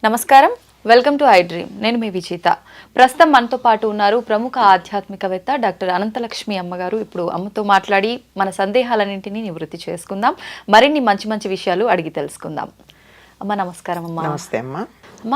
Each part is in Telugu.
నమస్కారం, వెల్కమ్ టు ఐ డ్రీమ్. నేను మీ విజేత. ప్రస్తుతం మనతో పాటు ఉన్నారు ప్రముఖ ఆధ్యాత్మికవేత్త డాక్టర్ అనంతలక్ష్మి అమ్మగారు. ఇప్పుడు అమ్మతో మాట్లాడి మన సందేహాలన్నింటినీ నివృత్తి చేసుకుందాం, మరిన్ని మంచి మంచి విషయాలు అడిగి తెలుసుకుందాం. అమ్మ నమస్కారం. అమ్మ నమస్తే అమ్మ. అమ్మ,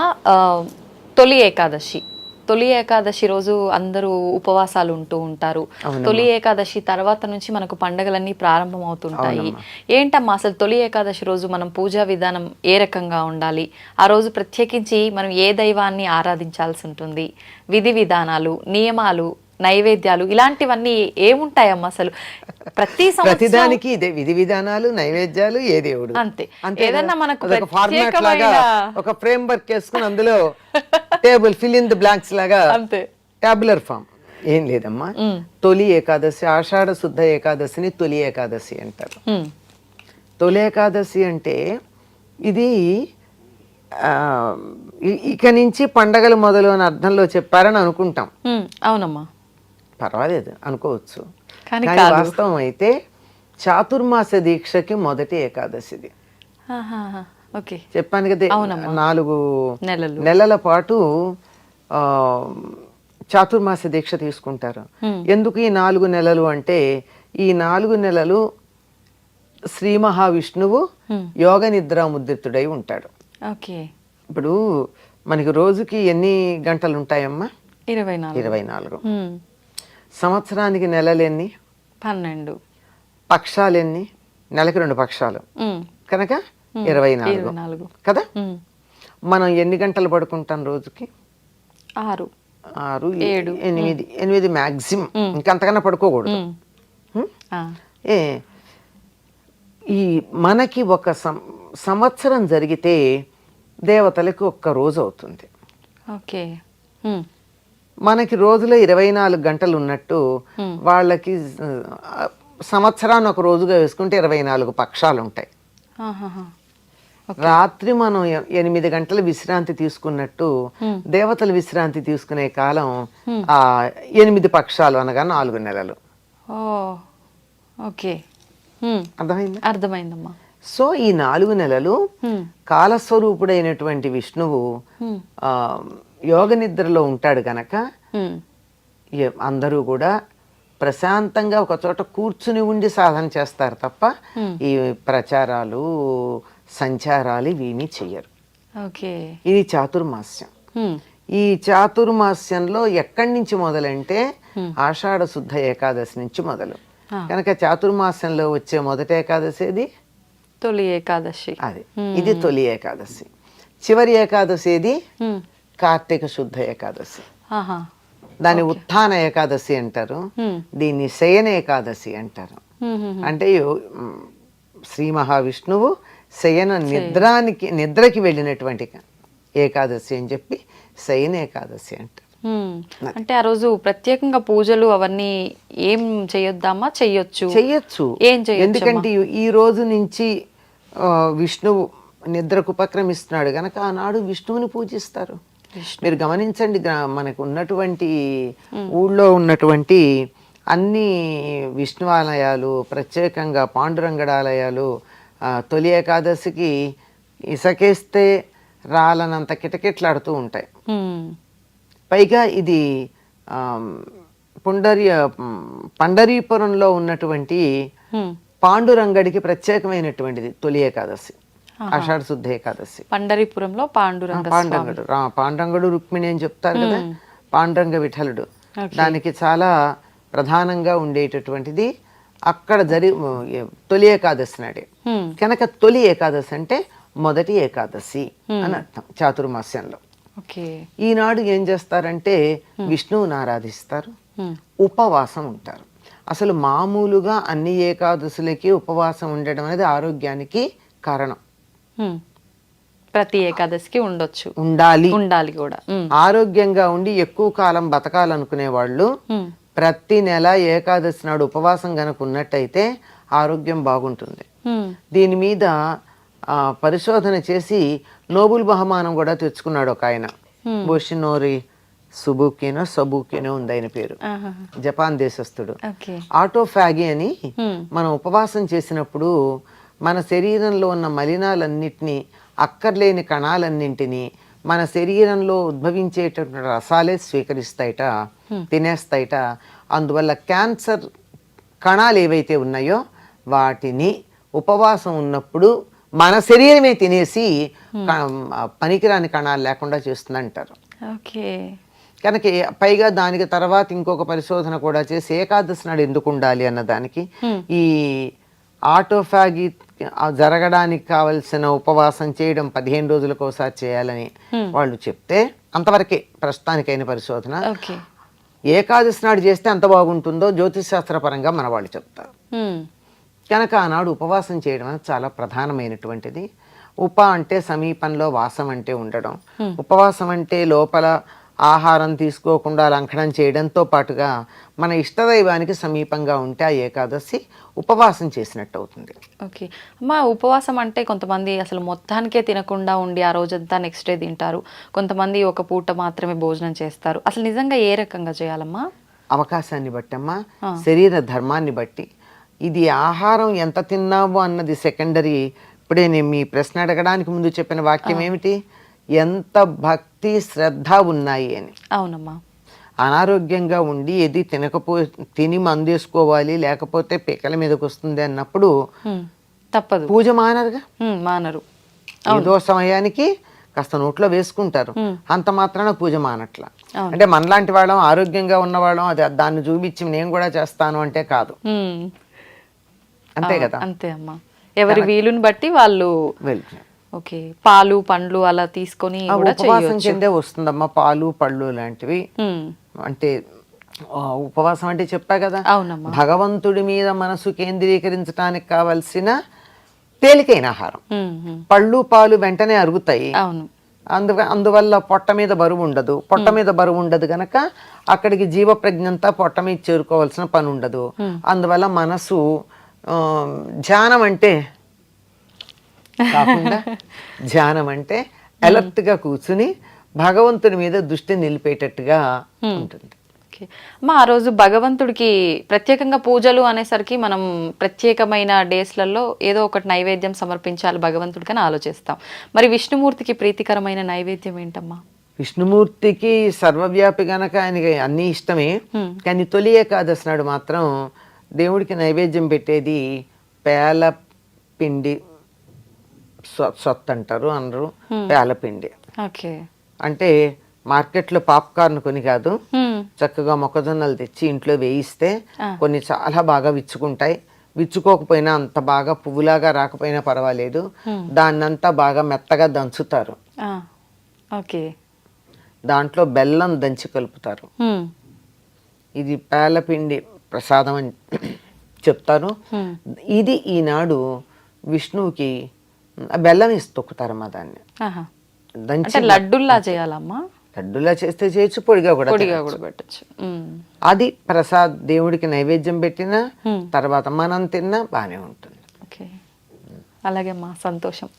తొలి ఏకాదశి రోజు అందరూ ఉపవాసాలు ఉంటూ ఉంటారు. తొలి ఏకాదశి తర్వాత నుంచి మనకు పండగలన్నీ ప్రారంభం అవుతుంటాయి. ఏంటమ్మా అసలు తొలి ఏకాదశి రోజు మనం పూజా విధానం ఏ రకంగా ఉండాలి? ఆ రోజు ప్రత్యేకించి మనం ఏ దైవాన్ని ఆరాధించాల్సి ఉంటుంది? విధి విధానాలు, నియమాలు, నైవేద్యాలు ఇలాంటివన్నీ ఏముంటాయమ్మా అసలు? ప్రతిదానికి ఇదే విధి విధానాలు, నైవేద్యాలు, ఏ దేవుడు అంతే. ఏదన్నా మనకు ఫార్మాట్ లాగా ఒక ఫ్రేమ్ వర్క్ వేసుకుని అందులో table fill in the blanks లాగా అంతే, టాబులర్ ఫామ్. ఏం లేదమ్మా. తొలి ఏకాదశి, ఆషాఢ శుద్ధ ఏకాదశిని తొలి ఏకాదశి అంటారు. తొలి ఏకాదశి అంటే ఇది ఇక నుంచి పండగలు మొదలు అని అర్థంలో చెప్పారని అనుకుంటాం. అవునమ్మా, పర్వాలేదు అనుకోవచ్చు, కానీ వాస్తవం అయితే చాతుర్మాస దీక్షకి మొదటి ఏకాదశిది. చెప్పాను కదా, 4 నెలల పాటు చాతుర్మాస దీక్ష తీసుకుంటారు. ఎందుకు ఈ 4 నెలలు అంటే, ఈ 4 నెలలు శ్రీ మహావిష్ణువు యోగ నిద్రా ముద్రితుడై ఉంటాడు. ఇప్పుడు మనకి రోజుకి ఎన్ని గంటలు ఉంటాయమ్మా? 24. సంవత్సరానికి నెలలు ఎన్ని? 12. పక్షాలు ఎన్ని? నెలకి 2 పక్షాలు కనుక 24 కదా. మనం ఎన్ని గంటలు పడుకుంటాం రోజుకి? 6, 8 మ్యాక్సిమం, ఇంకంతకన్నా పడుకోకూడదు. ఈ మనకి ఒక సంవత్సరం జరిగితే దేవతలకి 1 రోజు అవుతుంది. మనకి రోజులో 24 గంటలు ఉన్నట్టు వాళ్ళకి సంవత్సరాన్ని 1 రోజుగా వేసుకుంటే 24 పక్షాలు ఉంటాయి. రాత్రి మనం 8 గంటలు విశ్రాంతి తీసుకున్నట్టు దేవతలు విశ్రాంతి తీసుకునే కాలం 8 పక్షాలు అనగా 4 నెలలు. అర్థమైందమ్మా. సో ఈ 4 నెలలు కాలస్వరూపుడైనటువంటి విష్ణువు యోగ నిద్రలో ఉంటాడు గనక అందరూ కూడా ప్రశాంతంగా ఒక చోట కూర్చుని ఉండి సాధన చేస్తారు తప్ప ఈ ప్రచారాలు, సంచారాలు ఇవేమీ చెయ్యరు. ఇది చాతుర్మాస్యం. ఈ చాతుర్మాస్యంలో ఎక్కడి నుంచి మొదలంటే ఆషాఢ శుద్ధ ఏకాదశి నుంచి మొదలు. కనుక చాతుర్మాస్యంలో వచ్చే మొదటి ఏకాదశి ఏది? తొలి ఏకాదశి. అది ఇది తొలి ఏకాదశి. చివరి ఏకాదశి ఏది? కార్తీక శుద్ధ ఏకాదశి. దాన్ని ఉత్థాన ఏకాదశి అంటారు, దీన్ని శయన ఏకాదశి అంటారు. అంటే శ్రీ మహావిష్ణువు శయన నిద్రకి వెళ్ళినటువంటి ఏకాదశి అని చెప్పి శయన ఏకాదశి అంటారు. అంటే ఆ రోజు ప్రత్యేకంగా పూజలు అవన్నీ ఏం చేయొద్దామా? చెయ్యొచ్చు. ఏం చేయొచ్చు? ఎందుకంటే ఈ రోజు నుంచి విష్ణువు నిద్రకు ఉపక్రమిస్తున్నాడు గనక ఆనాడు విష్ణువుని పూజిస్తారు. మీరు గమనించండి, మనకు ఉన్నటువంటి ఊళ్ళో ఉన్నటువంటి అన్ని విష్ణువాలయాలు, ప్రత్యేకంగా పాండురంగడాలయాలు తొలి ఏకాదశికి ఇసకేస్తే రాలనంత కిటకిట్లాడుతూ ఉంటాయి. పైగా ఇది పండరీపురంలో ఉన్నటువంటి పాండురంగడికి ప్రత్యేకమైనటువంటిది తొలి ఏకాదశి, ఆషాఢ శుద్ధ ఏకాదశి. పండరీపురంలో పాండురంగడు రుక్మిణి అని చెప్తారు కదా, పాండురంగ విఠలుడు. దానికి చాలా ప్రధానంగా ఉండేటటువంటిది అక్కడ తొలి ఏకాదశి నాడే. కనుక తొలి ఏకాదశి అంటే మొదటి ఏకాదశి అని అర్థం చాతుర్మాస్యంలో. ఈనాడు ఏం చేస్తారంటే విష్ణువుని ఆరాధిస్తారు, ఉపవాసం ఉంటారు. అసలు మామూలుగా అన్ని ఏకాదశులకి ఉపవాసం ఉండడం అనేది ఆరోగ్యానికి కారణం. ప్రతి ఏకాదశికి ఉండాలి కూడా. ఆరోగ్యంగా ఉండి ఎక్కువ కాలం బతకాలనుకునే వాళ్ళు ప్రతి నెల ఏకాదశి నాడు ఉపవాసం గనక ఉన్నట్టయితే ఆరోగ్యం బాగుంటుంది. దీని మీద పరిశోధన చేసి నోబెల్ బహుమానం కూడా తెచ్చుకున్నాడు ఒక ఆయన. బోషినోరి సబూకినో ఉంది ఆయన పేరు, జపాన్ దేశస్థుడు. ఆటోఫాగి అని మనం ఉపవాసం చేసినప్పుడు మన శరీరంలో ఉన్న మలినాలన్నిటినీ, అక్కర్లేని కణాలన్నింటినీ మన శరీరంలో ఉద్భవించేటటువంటి రసాలే స్వీకరిస్తాయిట, తినేస్తాయిట. అందువల్ల క్యాన్సర్ కణాలు ఏవైతే ఉన్నాయో వాటిని ఉపవాసం ఉన్నప్పుడు మన శరీరమే తినేసి పనికిరాని కణాలు లేకుండా చేస్తుందంటారు. ఓకే. కనుక పైగా దానికి తర్వాత ఇంకొక పరిశోధన కూడా చేసి ఏకాదశి నాడు ఎందుకు ఉండాలి అన్నదానికి ఈ ఆటోఫాగి జరగడానికి కావలసిన ఉపవాసం చేయడం 15 రోజులకు ఒకసారి చేయాలని వాళ్ళు చెప్తే అంతవరకే ప్రస్తుతానికైన పరిశోధన. ఏకాదశి నాడు చేస్తే ఎంత బాగుంటుందో జ్యోతిషశాస్త్రపరంగా మన వాళ్ళు చెప్తారు. కనుక ఆనాడు ఉపవాసం చేయడం అనేది చాలా ప్రధానమైనటువంటిది. అంటే సమీపంలో, వాసం అంటే ఉండడం. ఉపవాసం అంటే లోపల ఆహారం తీసుకోకుండా లంఘనం చేయడంతో పాటుగా మన ఇష్టదైవానికి సమీపంగా ఉంటే ఆ ఏకాదశి ఉపవాసం చేసినట్టు అవుతుంది. ఓకే అమ్మా, ఉపవాసం అంటే కొంతమంది అసలు మొత్తానికే తినకుండా ఉండి ఆ రోజంతా నెక్స్ట్ డే తింటారు, కొంతమంది ఒక పూట మాత్రమే భోజనం చేస్తారు. అసలు నిజంగా ఏ రకంగా చేయాలమ్మా? అవకాశాన్ని బట్టి అమ్మా, శరీర ధర్మాన్ని బట్టి. ఇది ఆహారం ఎంత తిన్నావు అన్నది సెకండరీ. ఇప్పుడే నేను మీ ప్రశ్న అడగడానికి ముందు చెప్పిన వాక్యం ఏమిటి? ఎంత భక్తి శ్రద్ధ ఉన్నాయి అని. అవునమ్మా. అనారోగ్యంగా ఉండి ఏది తిని మందేసుకోవాలి లేకపోతే పిక్కల మీదకి వస్తుంది అన్నప్పుడు తప్పదు, పూజ మానరుగా. మానరు. ఏదో సమయానికి కాస్త నోట్లో వేసుకుంటారు, అంత మాత్రాన పూజ మానట్ల. అంటే మనలాంటి వాళ్ళం ఆరోగ్యంగా ఉన్నవాళ్ళం అది దాన్ని చూపించి నేను కూడా చేస్తాను అంటే కాదు. అంతే కదా. అంతే అమ్మా, ఎవరి వీలుని బట్టి వాళ్ళు వెళ్తారు. ఓకే, పాలు పండ్లు అలా తీసుకొని ఉపవాసం కిందే వస్తుందమ్మా పాలు పళ్ళు లాంటివి. అంటే ఉపవాసం అంటే చెప్పా కదా, భగవంతుడి మీద మనసు కేంద్రీకరించడానికి కావలసిన తేలికైన ఆహారం. పళ్ళు పాలు వెంటనే అరుగుతాయి, అందువల్ల పొట్ట మీద బరువు ఉండదు. పొట్ట మీద బరువు ఉండదు గనక అక్కడికి జీవ ప్రజ్ఞంతా పొట్ట మీద చేరుకోవాల్సిన పని ఉండదు. అందువల్ల మనసు ధ్యానం అంటే కాకుండా ధ్యానం అంటే అలర్ట్ గా కూర్చుని భగవంతుడి మీద దృష్టి నిలిపేటట్టుగా ఉంటుంది. మా ఆ రోజు భగవంతుడికి ప్రత్యేకంగా పూజలు అనేసరికి మనం ప్రత్యేకమైన డేస్లలో ఏదో ఒకటి నైవేద్యం సమర్పించాలి భగవంతుడికి అని ఆలోచిస్తాం. మరి విష్ణుమూర్తికి ప్రీతికరమైన నైవేద్యం ఏంటమ్మా? విష్ణుమూర్తికి సర్వవ్యాపి గనక ఆయనకి అన్ని ఇష్టమే. కానీ తొలి ఏకాదశి నాడు మాత్రం దేవుడికి నైవేద్యం పెట్టేది పేల పిండి సొత్తు అంటారు అందరూ. పేలపిండి అంటే మార్కెట్లో పాప్కార్న్ కొని కాదు, చక్కగా మొక్కజొన్నలు తెచ్చి ఇంట్లో వేయిస్తే కొన్ని చాలా బాగా విచ్చుకుంటాయి. విచ్చుకోకపోయినా అంత బాగా పువ్వులాగా రాకపోయినా పర్వాలేదు, దాన్నంతా బాగా మెత్తగా దంచుతారు. దాంట్లో బెల్లం దంచి కలుపుతారు. ఇది పేలపిండి ప్రసాదం అని చెప్తారు. ఇది ఈనాడు విష్ణువుకి బెల్లం వేసి తొక్కుతారమ్మా దాన్ని. దంచి లడ్డుల్లా చేయాలమ్మా? లడ్డులా చేస్తే చేయొచ్చు, పొడిగా కూడా పెట్టచ్చు. అది ప్రసాద్ దేవుడికి నైవేద్యం పెట్టినా తర్వాత మనం తిన్నా బానే ఉంటుంది. అలాగే అమ్మా, సంతోషం.